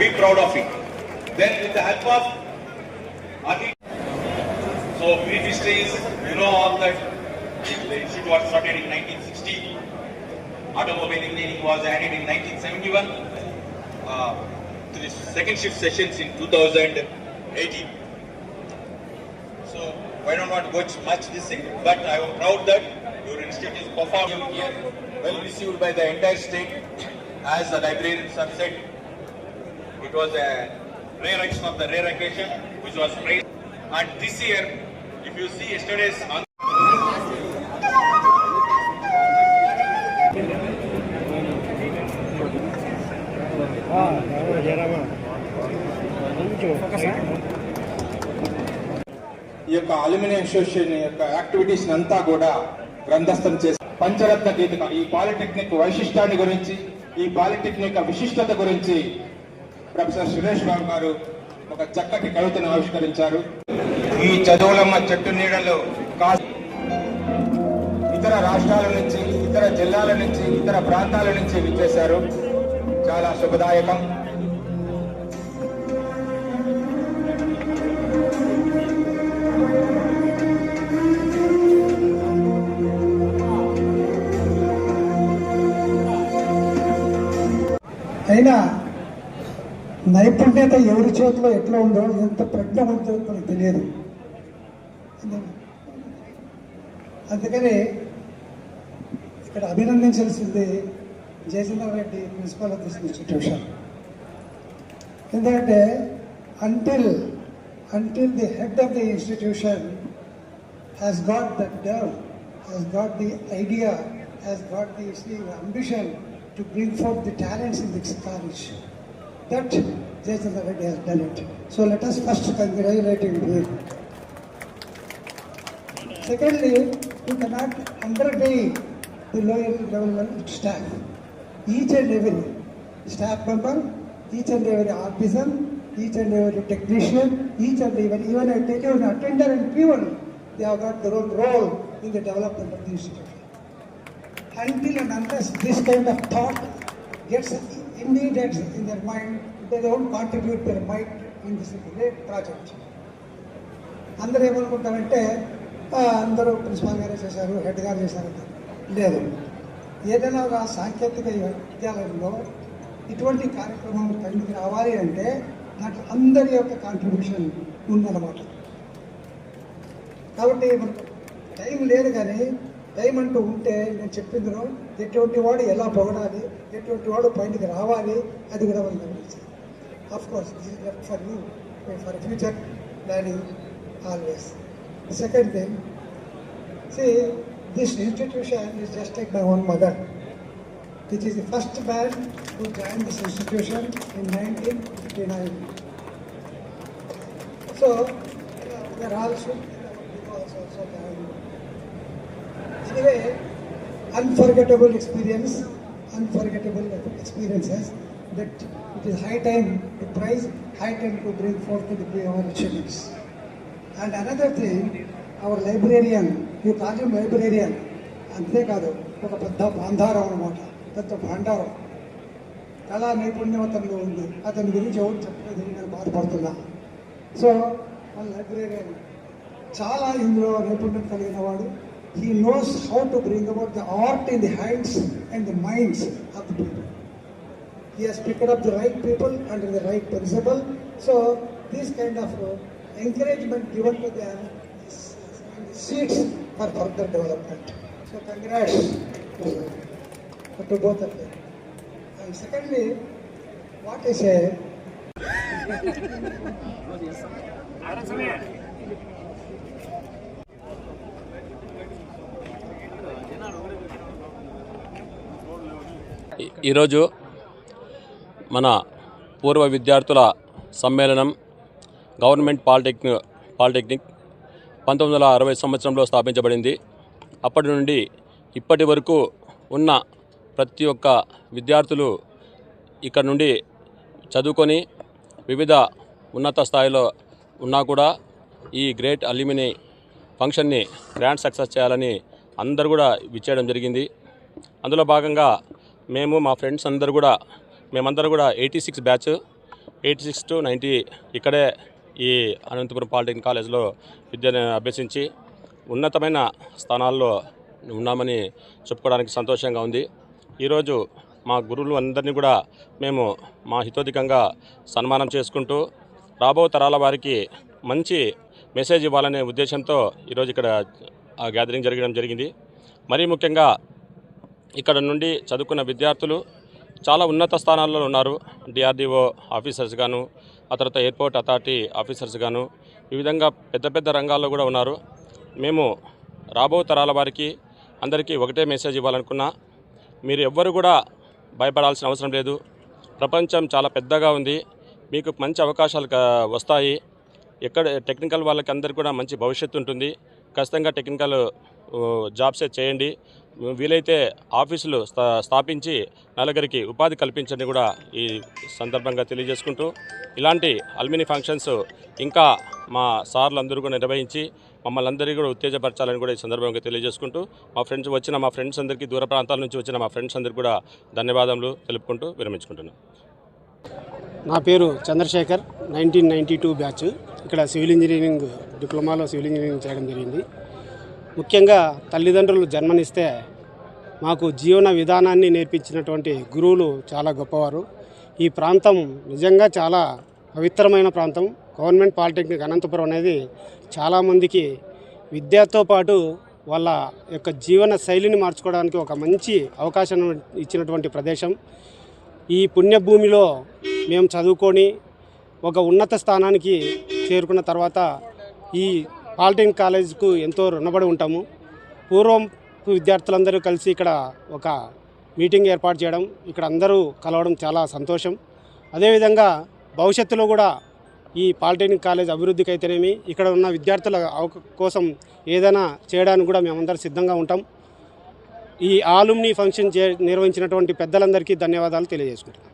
be proud of it. Then with the help of so brief history is, you know all that the institute was started in 1960. Automobile engineering was added in 1971. To the second shift sessions in 2018. So I don't want to go much this thing, but I am proud that your institute is performing here, well received by the entire state. As the librarians have said, it was a rare action of the rare occasion, which was praised. And this year, if you see yesterday's ఈ యొక్క aluminium association యొక్క activities అంతా కూడా గ్రంథస్థం చేసి పంచరత్న గీతిక ఈ polytechnic వైశిష్టాన్ని గురించి, ఈ polytechnic విశిష్టత గురించి ప్రొఫెసర్ సురేష్ బాబు గారు ఒక చక్కటి కవితను ఆవిష్కరించారు. ఈ చదువులమ్మ చెట్టు నీడలో ఇతర రాష్ట్రాల నుంచి, ఇతర జిల్లాల నుంచి, ఇతర ప్రాంతాల నుంచి విచ్చేశారు. చాలా శుభదాయకం. అయినా నైపుణ్యత ఎవరి చేతిలో ఎట్లా ఉందో, ఎంత ప్రజ్ఞ ఉందో మనకు తెలియదు. అందుకని ఇక్కడ అభినందించాల్సింది Jayachandra Reddy principal of this institution. ఎందుకంటే until the head of the institution has got the nerve, has got the idea, has got the ambition to bring forth the talents in this college, that Jayachandra Reddy has done it. So let us first congratulate him. Secondly, you cannot undertake the lower level staff. Each and every staff member, each and every artisan, each and every technician, each and even I tell you, an attender and peon, they have got their own role in the development of the institution. Until and unless this kind of thought gets immediate in their mind, they don't contribute their mind in this great project. అందరూ ఏమనుకుంటారంటే అందరూ principal గారే చేశారు, head గారు చేశారు. లేదు, ఏదైనా ఒక సాంకేతిక విద్యాలయంలో ఇటువంటి కార్యక్రమం పనికి రావాలి అంటే దాంట్లో అందరి యొక్క కాంట్రిబ్యూషన్ ఉందన్నమాట. కాబట్టి మనకు టైం లేదు, కానీ టైం అంటూ ఉంటే నేను చెప్పిందిలో ఎటువంటి వాడు ఎలా పొగడాలి, ఎటువంటి వాడు పైనకి రావాలి, అది కూడా మనం గమనించాలి. Of course this is left for you for future planning always. Second thing, see, this institution is just like my own mother, which is the first man who joined this institution in 1959. So, we are also joined. Anyway, unforgettable experiences that it is high time to prize, high time to bring forth to the our achievements. And another thing, our librarian, you call him librarian, అంతేకాదు ఒక పెద్ద బాంధారం అన్నమాట, పెద్ద భాండారం. కళా నైపుణ్యం అతనిలో ఉంది. అతని గురించి ఎవరు చెప్పలేదు, నేను బాధపడుతున్నా. సో మన లైబ్రేరియన్ చాలా ఇందులో నైపుణ్యం కలిగిన వాడు. He knows how to bring about the art in the hands and the minds of the people. He has picked up the right people and the right principle. So this kind of encouragement given to them seeds for further development. So congrats to both of them. And secondly, what I say, ఈరోజు మన పూర్వ విద్యార్థుల సమ్మేళనం government polytechnic 1960 సంవత్సరంలో స్థాపించబడింది. అప్పటి నుండి ఇప్పటి వరకు ఉన్న ప్రతి ఒక్క విద్యార్థులు ఇక్కడ నుండి చదువుకొని వివిధ ఉన్నత స్థాయిలో ఉన్నా కూడా ఈ గ్రేట్ అల్యూమిని ఫంక్షన్ని గ్రాండ్ సక్సెస్ చేయాలని అందరూ కూడా విచ్చేయడం జరిగింది. అందులో భాగంగా మేము మా ఫ్రెండ్స్ మేమందరూ కూడా 86 బ్యాచ్. 86 to 90 ఇక్కడే ఈ అనంతపురం పాలిటెక్నిక్ కాలేజ్లో విద్యను అభ్యసించి ఉన్నతమైన స్థానాల్లో ఉన్నామని చెప్పుకోవడానికి సంతోషంగా ఉంది. ఈరోజు మా గురువులు అందరినీ కూడా మేము మా హితోధికంగా సన్మానం చేసుకుంటూ రాబో తరాల వారికి మంచి మెసేజ్ ఇవ్వాలనే ఉద్దేశంతో ఈరోజు ఇక్కడ గ్యాదరింగ్ జరగడం జరిగింది. మరీ ముఖ్యంగా ఇక్కడ నుండి చదువుకున్న విద్యార్థులు చాలా ఉన్నత స్థానాల్లో ఉన్నారు. డిఆర్డిఓ ఆఫీసర్స్ గాను, ఆ తర్వాత ఎయిర్పోర్ట్ అథారిటీ ఆఫీసర్స్ గాను, ఈ విధంగా పెద్ద పెద్ద రంగాల్లో కూడా ఉన్నారు. మేము రాబో తరాల వారికి అందరికీ ఒకటే మెసేజ్ ఇవ్వాలనుకున్నా, మీరు ఎవ్వరు కూడా భయపడాల్సిన అవసరం లేదు. ప్రపంచం చాలా పెద్దగా ఉంది. మీకు మంచి అవకాశాలు వస్తాయి. ఎక్కడ టెక్నికల్ వాళ్ళకి అందరికీ కూడా మంచి భవిష్యత్తు ఉంటుంది. ఖచ్చితంగా టెక్నికల్ జాబ్సే చేయండి. వీలైతే ఆఫీసులు స్థాపించి నలుగురికి ఉపాధి కల్పించండి కూడా ఈ సందర్భంగా తెలియజేసుకుంటూ, ఇలాంటి అల్మిని ఫంక్షన్స్ ఇంకా మా సార్లు అందరూ కూడా నిర్వహించి మమ్మల్ని అందరికీ కూడా ఉత్తేజపరచాలని కూడా ఈ సందర్భంగా తెలియజేసుకుంటూ, మా ఫ్రెండ్స్ అందరికీ దూర ప్రాంతాల నుంచి వచ్చిన మా ఫ్రెండ్స్ అందరికీ కూడా ధన్యవాదాలు తెలుపుకుంటూ విరమించుకుంటున్నాను. నా పేరు చంద్రశేఖర్, 1992 బ్యాచ్. ఇక్కడ సివిల్ ఇంజనీరింగ్ డిప్లొమాలో సివిల్ ఇంజనీరింగ్ చేయడం జరిగింది. ముఖ్యంగా తల్లిదండ్రులు జన్మనిస్తే మాకు జీవన విధానాన్ని నేర్పించినటువంటి గురువులు చాలా గొప్పవారు. ఈ ప్రాంతం నిజంగా చాలా పవిత్రమైన ప్రాంతం. గవర్నమెంట్ పాలిటెక్నిక్ అనంతపురం అనేది చాలామందికి విద్యతో పాటు వాళ్ళ యొక్క జీవన శైలిని మార్చుకోవడానికి ఒక మంచి అవకాశం ఇచ్చినటువంటి ప్రదేశం. ఈ పుణ్యభూమిలో మేము చదువుకొని ఒక ఉన్నత స్థానానికి చేరుకున్న తర్వాత ఈ పాలిటెక్నిక్ కాలేజ్కు ఎంతో రుణపడి ఉంటాము. పూర్వం విద్యార్థులందరూ కలిసి ఇక్కడ ఒక మీటింగ్ ఏర్పాటు చేయడం, ఇక్కడ అందరూ కలవడం చాలా సంతోషం. అదేవిధంగా భవిష్యత్తులో కూడా ఈ పాలిటెక్నిక్ కాలేజ్ అభివృద్ధికి అయితేనేమి, ఇక్కడ ఉన్న విద్యార్థుల కోసం ఏదైనా చేయడానికి కూడా మేమందరం సిద్ధంగా ఉంటాం. ఈ ఆలుమ్ని ఫంక్షన్ నిర్వహించినటువంటి పెద్దలందరికీ ధన్యవాదాలు తెలియజేసుకుంటాం.